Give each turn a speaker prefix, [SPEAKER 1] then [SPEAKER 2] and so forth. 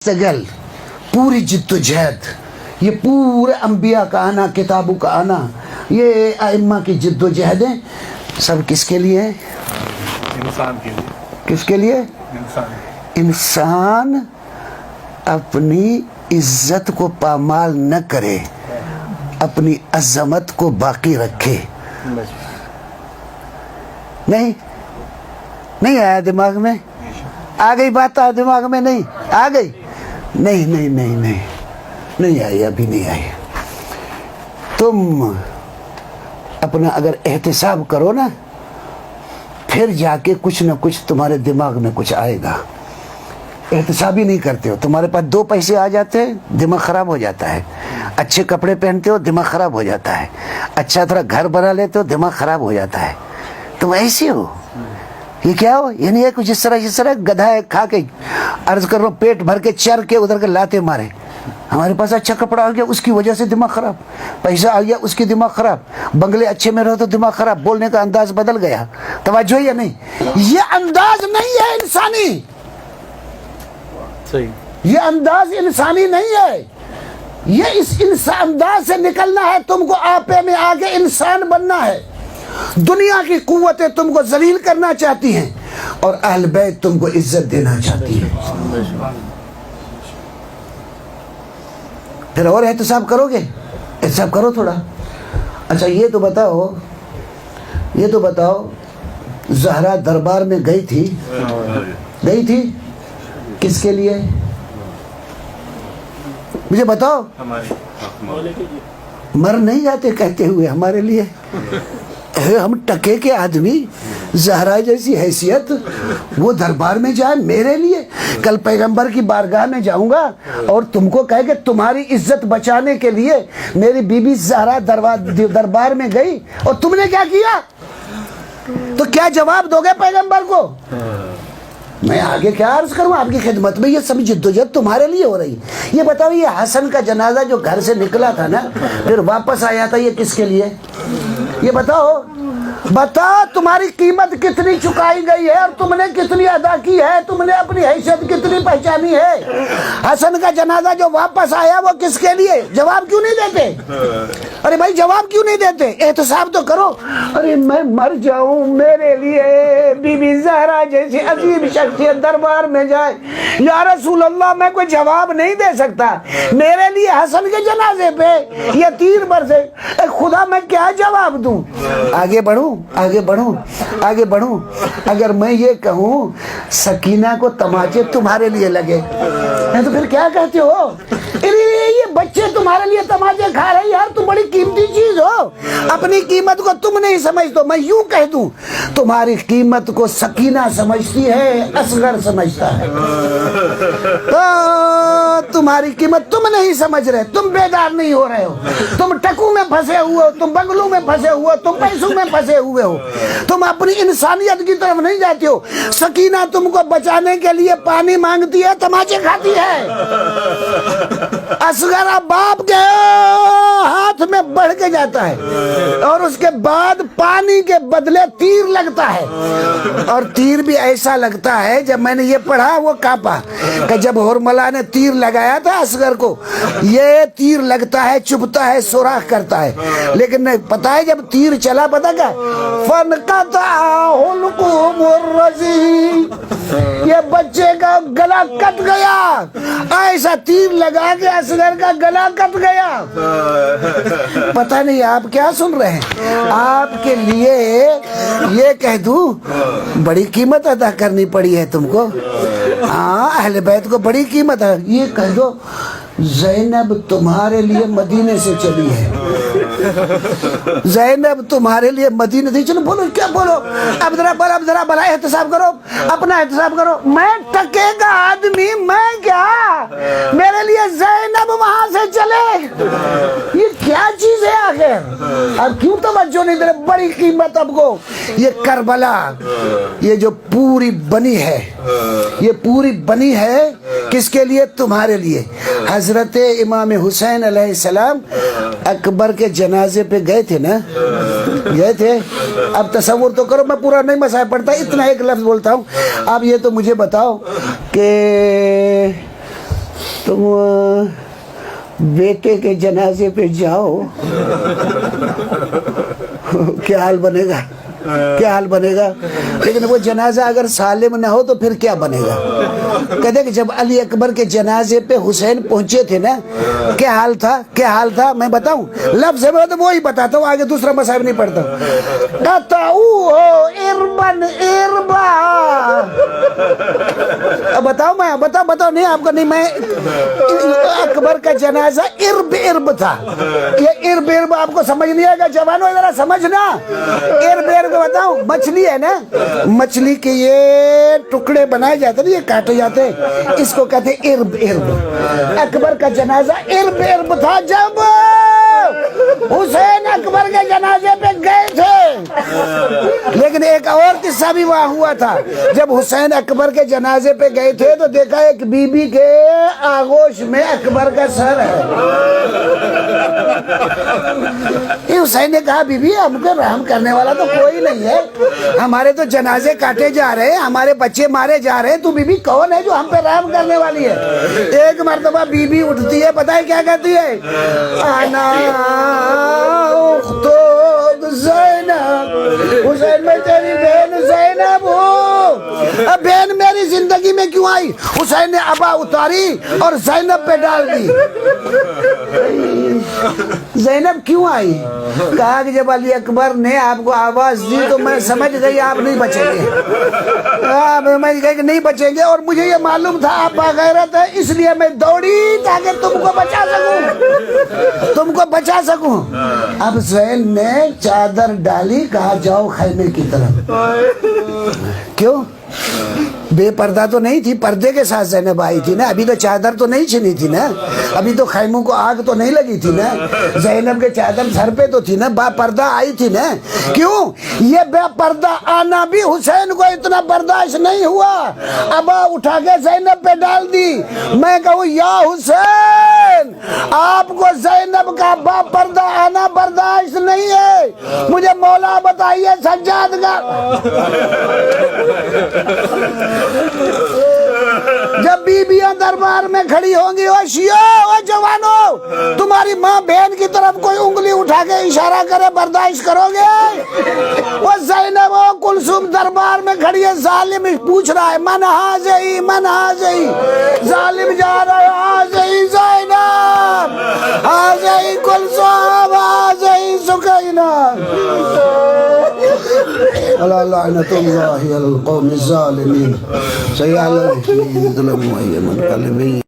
[SPEAKER 1] सगल पूरी जिद्दोजहद, ये पूरे अम्बिया का आना, किताबों का आना, ये आइम्मा की जिद्दोजहदें सब किसके लिए है?
[SPEAKER 2] इंसान के लिए।
[SPEAKER 1] किसके लिए? इंसान अपनी इज्जत को पामाल न करे, अपनी अज़मत को बाकी रखे। नहीं आया दिमाग में? आ गई बात? दिमाग में नहीं आ गई? नहीं आई, अभी नहीं आई। तुम अपना अगर एहतिसाब करो ना, फिर जाके कुछ न कुछ तुम्हारे दिमाग में कुछ आएगा। एहतिसाब ही नहीं करते हो, तुम्हारे पास 2 पैसे आ जाते हैं, दिमाग खराब हो जाता है। अच्छे कपड़े पहनते हो, दिमाग खराब हो जाता है। अच्छा थोड़ा घर बना लेते हो, दिमाग खराब हो जाता है। तुम ऐसे हो। ये क्या हो? ये नहीं है कुछ इस तरह गधा है, खा के अर्ज कर रहा हूं, पेट भर के चर के उधर के लाते मारे। हमारे पास अच्छा कपड़ा आ गया, उसकी वजह से दिमाग खराब। पैसा आ गया, उसकी दिमाग खराब। बंगले अच्छे में रहो तो दिमाग खराब। बोलने का अंदाज बदल गया। तवज्जो या नहीं? ये अंदाज नहीं है इंसानी।
[SPEAKER 2] सही।
[SPEAKER 1] ये अंदाज इंसानी नहीं है। ये इस अंदाज से निकलना है। तुमको आपे में आगे इंसान बनना है। दुनिया की कुव्वतें तुमको जलील करना चाहती हैं और अहल बैत तुमको इज्जत देना चाहती है। फिर और एहतिसाब करोगे? एहतिसाब करो थोड़ा। अच्छा ये तो बताओ ज़हरा दरबार में गई थी किसके लिए? मुझे बताओ। मर नहीं जाते कहते हुए हमारे लिए। हम टके के आदमी, ज़हरा जैसी हैसियत, वो दरबार में जाए मेरे लिए। कल पैगंबर की बारगाह में जाऊंगा और तुमको कहे कि तुम्हारी इज्जत बचाने के लिए मेरी बीबी ज़हरा दरबार में गई और तुमने क्या किया? तो क्या जवाब दोगे पैगंबर को? मैं आगे क्या अर्ज करूं आपकी खिदमत में? ये सभी जिद्दोजहद तुम्हारे लिए हो रही। ये बताओ, ये हसन का जनाजा जो घर से निकला था ना, फिर वापस आया था, ये किसके लिए? ये बताओ तुम्हारी कीमत कितनी चुकाई गई है और तुमने कितनी अदा की है? तुमने अपनी हैसियत कितनी पहचानी है? हसन का जनाजा जो वापस आया वो किसके लिए? जवाब क्यों नहीं देते? अरे भाई जवाब क्यों नहीं देते? एहतिसाब तो करो। अरे मैं मर जाऊं, मेरे लिए बीबी ज़हरा जैसी अजीब शख्सियत दरबार में जाए, या रसूल अल्लाह मैं कोई जवाब नहीं दे सकता। मेरे लिए हसन के जनाजे पे ये तीर बरसे, खुदा मैं क्या जवाब दूं? आगे बढ़ूं। अगर मैं ये कहूं सकीना को तमाचे तुम्हारे लिए लगे, तो फिर क्या कहते हो? ये बच्चे तुम्हारे लिए तमाचे खा रहे, यार तुम बड़ी कीमती चीज हो, अपनी कीमत को तुम नहीं समझते। मैं यूं कह दूं, तुम्हारी कीमत को सकीना समझती है, असगर समझता है। तो तुम्हारी कीमत तुम नहीं समझ रहे, तुम बेदार नहीं हो रहे हो। तुम टकू में फंसे हुए हो, तुम बंगलों में फंसे हुए हो, तुम पैसों में फंसे हुए हो। तुम अपनी इंसानियत की तरफ नहीं जाते हो। सकीना तुमको बचाने के लिए पानी मांगती है, तमाचे खाती है। असगर बाप के हाथ में बढ़ के जाता है और उसके बाद पानी के बदले तीर लगता है। और तीर भी ऐसा लगता है, जब मैंने ये पढ़ा वो कांपा कि जब हुरमला ने तीर लगाया था असगर को, ये तीर लगता है, चुभता है, सुराख करता है, लेकिन नहीं पता है जब तीर चला, पता क्या? ये बच्चे का गला कट गया। ऐसा तीर लगा के असगर का गला कट गया। पता नहीं आप क्या सुन रहे हैं। आपके लिए ये कह दूं, बड़ी कीमत अदा करनी पड़ी है तुमको। हाँ, अहले बैत को बड़ी कीमत है। ये कह दो ज़ैनब तुम्हारे लिए मदीने से चली है। ज़ैनब तुम्हारे लिए मदीने से चलो। बोलो क्या बोलो? अब जरा भला एहतिसाब करो, अपना एहतिसाब करो। मैं टके का आदमी, मैं क्या, मेरे लिए ज़ैनब वहां से चले? ये क्या चीज है आखिर? अब क्यों तवज्जो नहीं दे रहे? बड़ी कीमत आपको। ये करबला, ये जो पूरी बनी है, ये पूरी बनी है किसके लिए? तुम्हारे लिए। हजरत इमाम हुसैन अलैहिस्सलाम अकबर के जनाजे पे गए थे ना, गए थे। अब तसव्वुर तो करो, मैं पूरा नहीं मसाला पढ़ता, इतना एक लफ्ज बोलता हूँ। अब ये तो मुझे बताओ कि तुम बेटे के जनाजे पे जाओ क्या हाल बनेगा, क्या हाल बनेगा। लेकिन वो जनाजा अगर सालिम न हो तो फिर क्या बनेगा। कहते कि जब अली अकबर के जनाजे पे हुसैन पहुंचे थे ना, क्या हाल था, क्या हाल था, मैं बताऊं लफ्ज़ है तो वो ही बताता हूँ, आगे दूसरा मसाइब नहीं पढ़ता। इरबन इरबा, अब बताओ, मैं बताओ नहीं आपको नहीं, मैं अकबर का जनाजा इर्ब इर्ब था। ये इर्ब इर्ब आपको समझ नहीं आएगा जवानों, जरा समझना। इर्ब इर्ब बताऊं, मछली है ना, मछली के ये टुकड़े बनाए जाते ना, ये काटे जाते, इसको कहते इर्ब इर्ब। अकबर का जनाजा इर्ब इर्ब था। जब हुसैन अकबर के जनाजे पे गए थे, लेकिन एक और किस्सा भी वहां हुआ था। जब हुसैन अकबर के जनाजे पे गए थे तो देखा एक बीबी के आगोश में अकबर का सर है। ये हुसैन ने कहा बीबी हमको रहम करने वाला तो कोई नहीं है, हमारे तो जनाजे काटे जा रहे हैं, हमारे बच्चे मारे जा रहे हैं, तू बीबी कौन है जो हम पे रहम करने वाली है। एक मर्तबा बीबी उठती है, पता है क्या कहती है, आना तो ज़ैनब, हुसैन में तेरी बहन ज़ैनब हो। अब बहन मेरी जिंदगी में क्यों आई। हुसैन ने अबा उतारी और ज़ैनब पे डाल दी। ज़ैनब क्यों आई, कहा कि जब अली अकबर ने आपको आवाज दी तो मैं समझ गई आप नहीं बचेंगे, मैं कही कि नहीं बचेंगे, और मुझे ये मालूम था आप बागैरत है, इसलिए मैं दौड़ी ताकि तुमको बचा सकूं, तुमको बचा सकूं। अब ज़ैन ने चादर डाली, कहा जाओ खैमे की तरफ। क्यों, बेपर्दा तो नहीं थी, पर्दे के साथ ज़ैनब आई थी ना, अभी तो चादर तो नहीं छिनी थी ना, अभी तो खैमों को आग तो नहीं लगी थी ना, ज़ैनब के चादर सर पे तो थी ना, बापर्दा आई थी ना। क्यों, ये बेपर्दा आना भी हुसैन को इतना बर्दाश्त नहीं हुआ, अब उठा के ज़ैनब पे डाल दी। मैं कहूँ या हुसैन, आपको ज़ैनब का बापर्दा आना बर्दाश्त नहीं है, मुझे मौला बताइए सज्जाद का। जब बीबियां दरबार में खड़ी होंगी, ओ शियो, ओ जवानों, तुम्हारी माँ बहन की तरफ कोई उंगली उठा के इशारा करे बर्दाश्त करोगे। वो ज़ैनब ओ कुलसुम दरबार में खड़ी है, जालिम पूछ रहा है मन हाज़ई, मन हाज़ई, जालिम जा रहा है हाज़ई ज़ैनब, हाज़ई कुलसुम, हाज़ई सुकैना। अला लानतुल्लाहि अलल कौमिज़ ज़ालिमीन। सयअलम